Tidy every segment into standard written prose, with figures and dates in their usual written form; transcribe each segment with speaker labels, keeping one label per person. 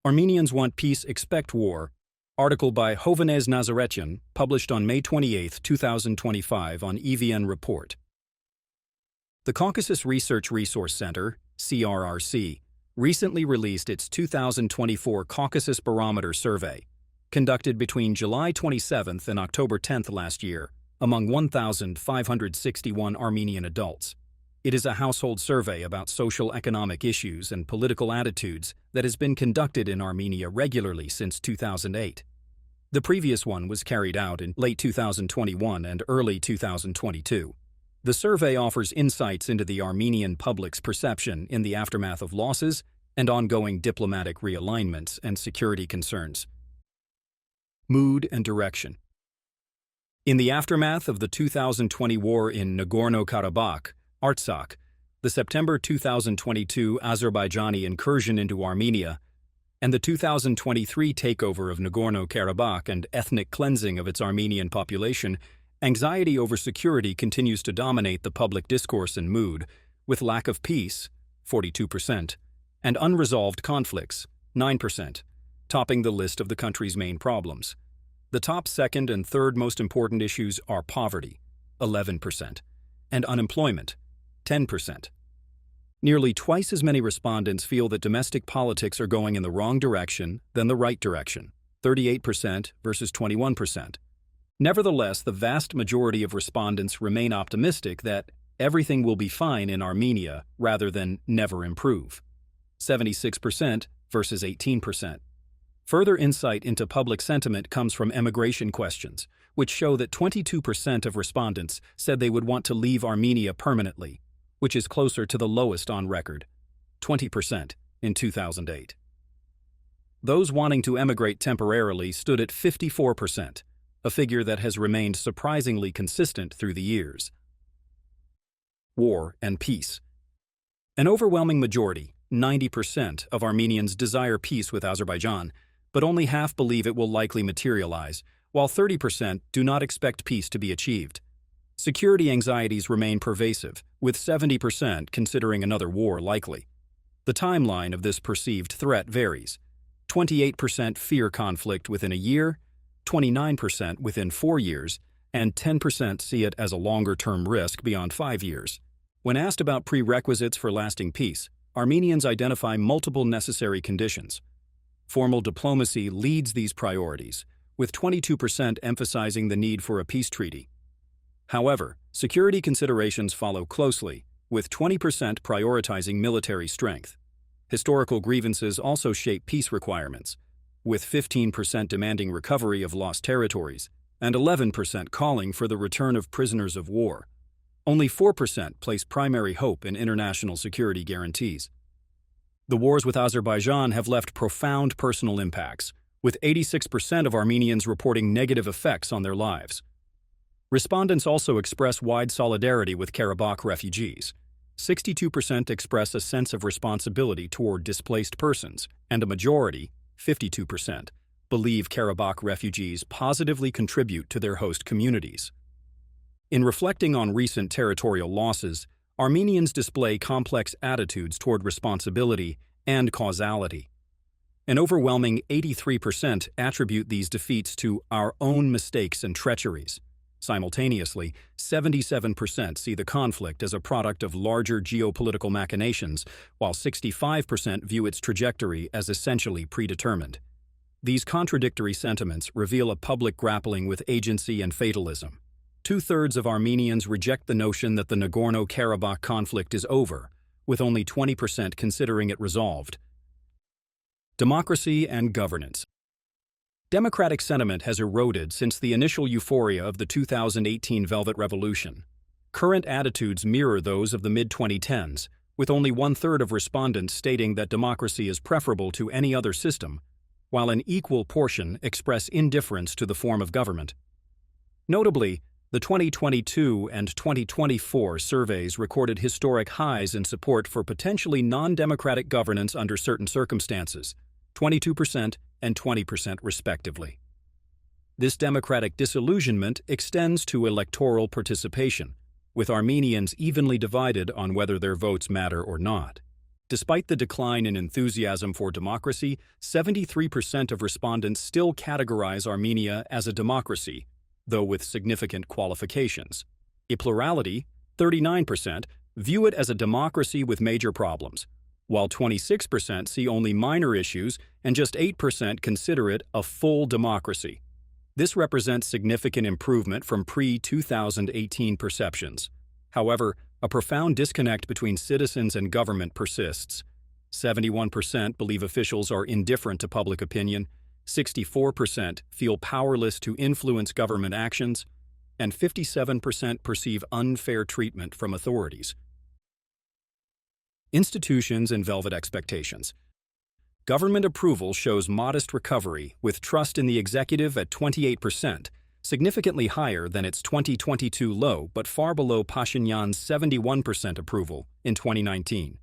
Speaker 1: Armenians Want Peace, Expect War. Article by Hovhannes Nazaretian, published on May 28, 2025 on EVN Report. The Caucasus Research Resource Center, CRRC, recently released its 2024 Caucasus Barometer Survey, conducted between July 27 and October 10 last year, among 1,561 Armenian adults. It is a household survey about social economic issues and political attitudes that has been conducted in Armenia regularly since 2008. The previous one was carried out in late 2021 and early 2022. The survey offers insights into the Armenian public's perception in the aftermath of losses and ongoing diplomatic realignments and security concerns. Mood and direction. In the aftermath of the 2020 war in Nagorno-Karabakh, Artsakh, the September 2022 Azerbaijani incursion into Armenia, and the 2023 takeover of Nagorno-Karabakh and ethnic cleansing of its Armenian population, anxiety over security continues to dominate the public discourse and mood, with lack of peace, 42%, and unresolved conflicts, 9%, topping the list of the country's main problems. The top second and third most important issues are poverty, 11%, and unemployment, 10%. Nearly twice as many respondents feel that domestic politics are going in the wrong direction than the right direction, 38% versus 21%. Nevertheless, the vast majority of respondents remain optimistic that everything will be fine in Armenia rather than never improve, 76% versus 18%. Further insight into public sentiment comes from emigration questions, which show that 22% of respondents said they would want to leave Armenia permanently, which is closer to the lowest on record, 20% in 2008. Those wanting to emigrate temporarily stood at 54%, a figure that has remained surprisingly consistent through the years. War and peace. An overwhelming majority, 90%, of Armenians desire peace with Azerbaijan, but only half believe it will likely materialize, while 30% do not expect peace to be achieved. Security anxieties remain pervasive, with 70% considering another war likely. The timeline of this perceived threat varies. 28% fear conflict within a year, 29% within 4 years, and 10% see it as a longer-term risk beyond 5 years. When asked about prerequisites for lasting peace, Armenians identify multiple necessary conditions. Formal diplomacy leads these priorities, with 22% emphasizing the need for a peace treaty. However, security considerations follow closely, with 20% prioritizing military strength. Historical grievances also shape peace requirements, with 15% demanding recovery of lost territories and 11% calling for the return of prisoners of war. Only 4% place primary hope in international security guarantees. The wars with Azerbaijan have left profound personal impacts, with 86% of Armenians reporting negative effects on their lives. Respondents also express wide solidarity with Karabakh refugees. 62% express a sense of responsibility toward displaced persons, and a majority, 52%, believe Karabakh refugees positively contribute to their host communities. In reflecting on recent territorial losses, Armenians display complex attitudes toward responsibility and causality. An overwhelming 83% attribute these defeats to our own mistakes and treacheries. Simultaneously, 77% see the conflict as a product of larger geopolitical machinations, while 65% view its trajectory as essentially predetermined. These contradictory sentiments reveal a public grappling with agency and fatalism. 2/3 of Armenians reject the notion that the Nagorno-Karabakh conflict is over, with only 20% considering it resolved. Democracy and governance. Democratic sentiment has eroded since the initial euphoria of the 2018 Velvet Revolution. Current attitudes mirror those of the mid-2010s, with only 1/3 of respondents stating that democracy is preferable to any other system, while an equal portion express indifference to the form of government. Notably, the 2022 and 2024 surveys recorded historic highs in support for potentially non-democratic governance under certain circumstances, 22% and 20% respectively. This democratic disillusionment extends to electoral participation, with Armenians evenly divided on whether their votes matter or not. Despite the decline in enthusiasm for democracy, 73% of respondents still categorize Armenia as a democracy, though with significant qualifications. A plurality, 39%, view it as a democracy with major problems, while 26% see only minor issues and just 8% consider it a full democracy. This represents significant improvement from pre-2018 perceptions. However, a profound disconnect between citizens and government persists. 71% believe officials are indifferent to public opinion, 64% feel powerless to influence government actions, and 57% perceive unfair treatment from authorities. Institutions and velvet expectations. Government approval shows modest recovery, with trust in the executive at 28%, significantly higher than its 2022 low but far below Pashinyan's 71% approval in 2019.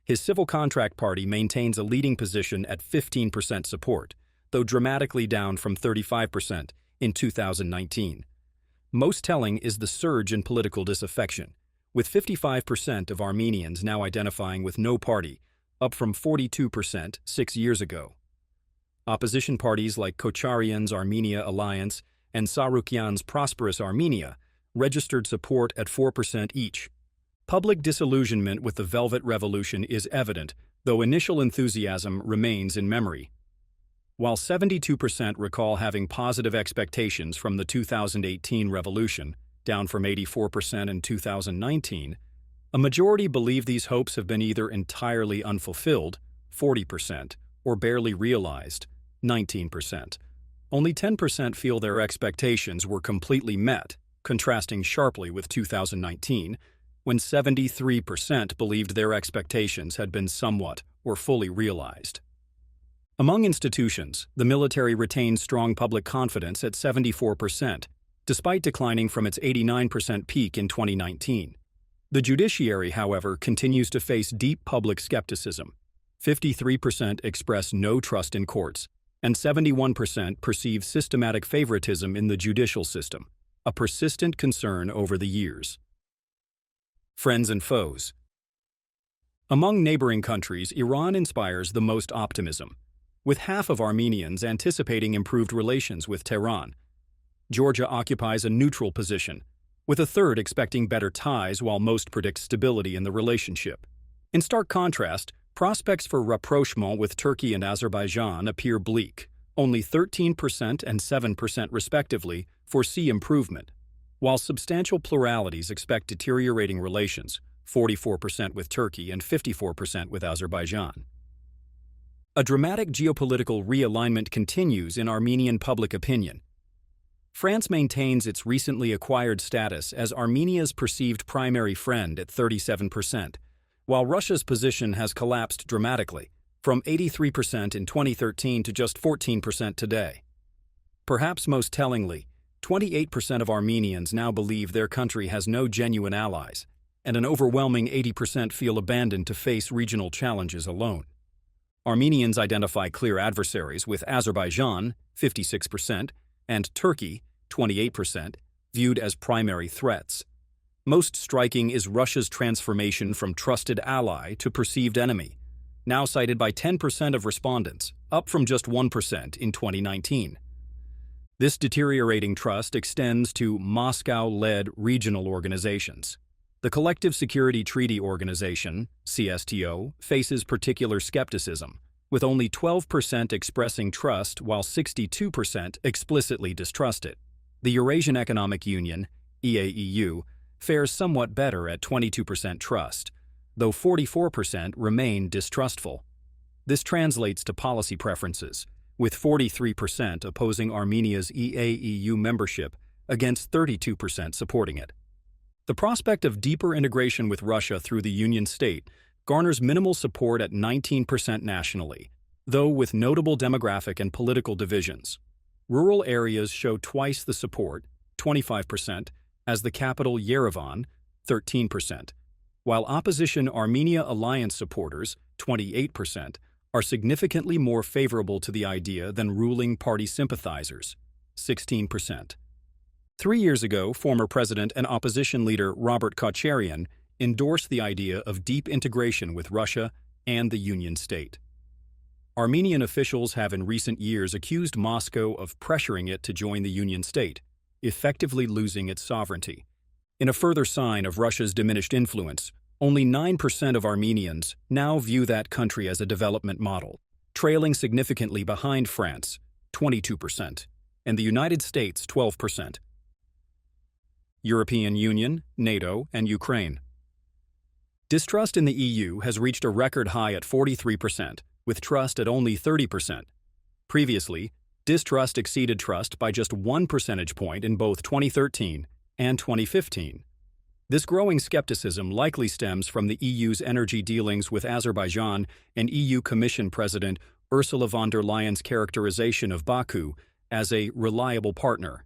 Speaker 1: His civil contract party maintains a leading position at 15% support, though dramatically down from 35% in 2019. Most telling is the surge in political disaffection, with 55% of Armenians now identifying with no party, up from 42% 6 years ago. Opposition parties like Kocharyan's Armenia Alliance and Sarukyan's Prosperous Armenia registered support at 4% each. Public disillusionment with the Velvet Revolution is evident, though initial enthusiasm remains in memory. While 72% recall having positive expectations from the 2018 revolution, down from 84% in 2019, a majority believe these hopes have been either entirely unfulfilled, 40%, or barely realized, 19%. Only 10% feel their expectations were completely met, contrasting sharply with 2019, when 73% believed their expectations had been somewhat or fully realized. Among institutions, the military retains strong public confidence at 74%, despite declining from its 89% peak in 2019. The judiciary, however, continues to face deep public skepticism. 53% express no trust in courts, and 71% perceive systematic favoritism in the judicial system, a persistent concern over the years. Friends and foes. Among neighboring countries, Iran inspires the most optimism, with half of Armenians anticipating improved relations with Tehran. Georgia occupies a neutral position, with a third expecting better ties while most predict stability in the relationship. In stark contrast, prospects for rapprochement with Turkey and Azerbaijan appear bleak. Only 13% and 7% respectively foresee improvement, while substantial pluralities expect deteriorating relations, 44% with Turkey and 54% with Azerbaijan. A dramatic geopolitical realignment continues in Armenian public opinion. France maintains its recently acquired status as Armenia's perceived primary friend at 37%, while Russia's position has collapsed dramatically, from 83% in 2013 to just 14% today. Perhaps most tellingly, 28% of Armenians now believe their country has no genuine allies, and an overwhelming 80% feel abandoned to face regional challenges alone. Armenians identify clear adversaries with Azerbaijan, 56%, and Turkey, 28%, viewed as primary threats. Most striking is Russia's transformation from trusted ally to perceived enemy, now cited by 10% of respondents, up from just 1% in 2019. This deteriorating trust extends to Moscow-led regional organizations. The Collective Security Treaty Organization, CSTO, faces particular skepticism, with only 12% expressing trust while 62% explicitly distrust it. The Eurasian Economic Union, EAEU, fares somewhat better at 22% trust, though 44% remain distrustful. This translates to policy preferences, with 43% opposing Armenia's EAEU membership against 32% supporting it. The prospect of deeper integration with Russia through the Union state garners minimal support at 19% nationally, though with notable demographic and political divisions. Rural areas show twice the support, 25%, as the capital Yerevan, 13%, while opposition Armenia Alliance supporters, 28%, are significantly more favorable to the idea than ruling party sympathizers, 16%. 3 years ago, former president and opposition leader Robert Kocharyan endorsed the idea of deep integration with Russia and the Union State. Armenian officials have in recent years accused Moscow of pressuring it to join the Union State, effectively losing its sovereignty. In a further sign of Russia's diminished influence, only 9% of Armenians now view that country as a development model, trailing significantly behind France, 22%, and the United States, 12%. European Union, NATO, and Ukraine. Distrust in the EU has reached a record high at 43%, with trust at only 30%. Previously, distrust exceeded trust by just 1 percentage point in both 2013 and 2015. This growing skepticism likely stems from the EU's energy dealings with Azerbaijan and EU Commission President Ursula von der Leyen's characterization of Baku as a reliable partner,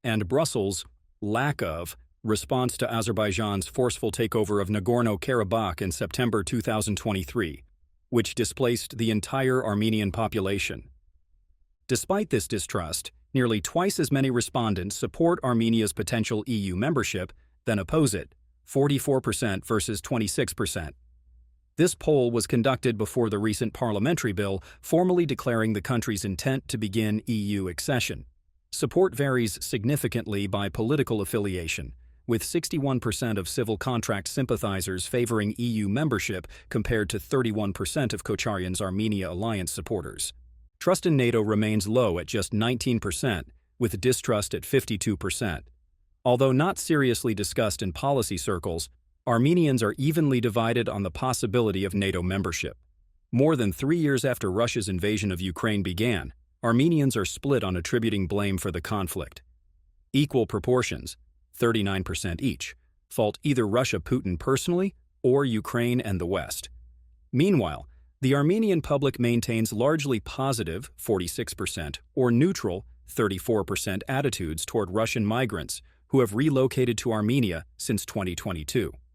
Speaker 1: and Brussels' lack of response to Azerbaijan's forceful takeover of Nagorno-Karabakh in September 2023, which displaced the entire Armenian population. Despite this distrust, nearly twice as many respondents support Armenia's potential EU membership than oppose it, 44% versus 26%. This poll was conducted before the recent parliamentary bill formally declaring the country's intent to begin EU accession. Support varies significantly by political affiliation, with 61% of civil contract sympathizers favoring EU membership compared to 31% of Kocharyan's Armenia alliance supporters. Trust in NATO remains low at just 19%, with distrust at 52%. Although not seriously discussed in policy circles, Armenians are evenly divided on the possibility of NATO membership. More than 3 years after Russia's invasion of Ukraine began, Armenians are split on attributing blame for the conflict. Equal proportions, 39% each, fault either Russia-Putin personally or Ukraine and the West. Meanwhile, the Armenian public maintains largely positive, 46%, or neutral, 34% attitudes toward Russian migrants who have relocated to Armenia since 2022.